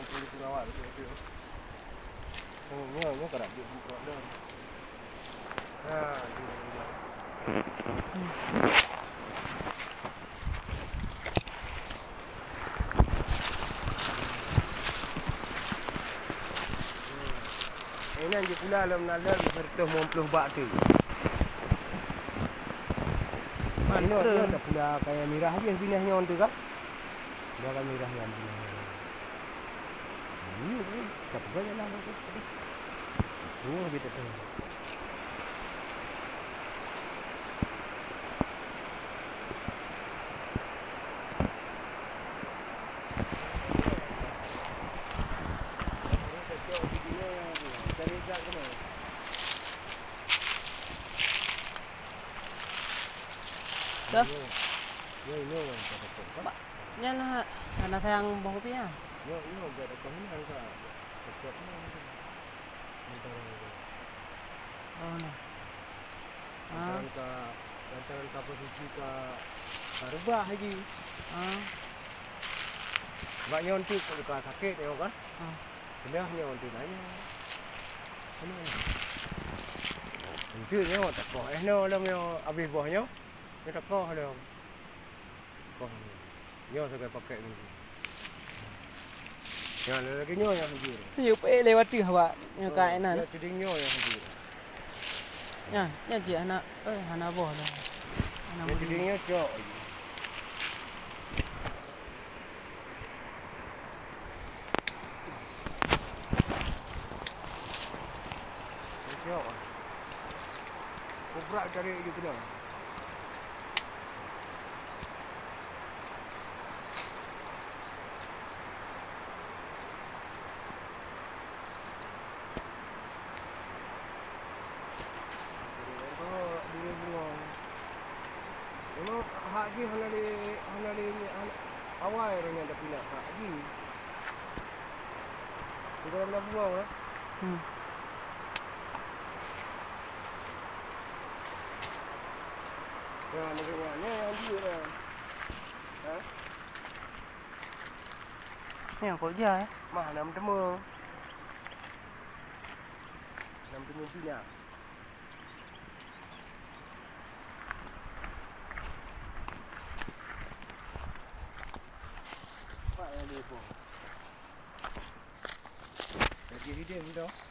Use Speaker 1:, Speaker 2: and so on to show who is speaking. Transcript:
Speaker 1: kulit awak tu. Oh, ni tak ada buka dah. Ha, ini je pula dalam nalar serta 90 bak tu. Mana dia tak pula kayak mirah je binahnya on tu kan? Dia kan mirah yang binahnya. Ini tak apa jalan aku. Ini kita tu.
Speaker 2: Dah.
Speaker 1: Yo, tak apa.
Speaker 2: Yan na sayang bang kopi ya.
Speaker 1: Yo, gak ada kami angka. Tetap ni.
Speaker 2: Oh no.
Speaker 1: Lantaran ka posisi ka rubah lagi. Mak nyon tu kalau ka sakit tengok kan? Kena nyon tu nanya. Ini. Itu nyo tak kau no lam nyo habis buahnya. Dia tak kau dah. Kau. Nyo saya pakai ni. Ya, lagi nyo yang hadir.
Speaker 2: Yo pe lewat tu awak. Yo ka enak.
Speaker 1: Ya, tuding nyo yang hadir.
Speaker 2: Ya je anak anak boh dah. Anak
Speaker 1: Ya, tuding nyo cok. Cok. Kubrak cari gitu dah. Haji hanali awal orangnya dah pindah haji. Sudah nak buang lah. Ya, negara haji dah. Ha?
Speaker 2: Ni yang kau je
Speaker 1: Mah nam temu. Nam temu pindah. Jadi dia dah.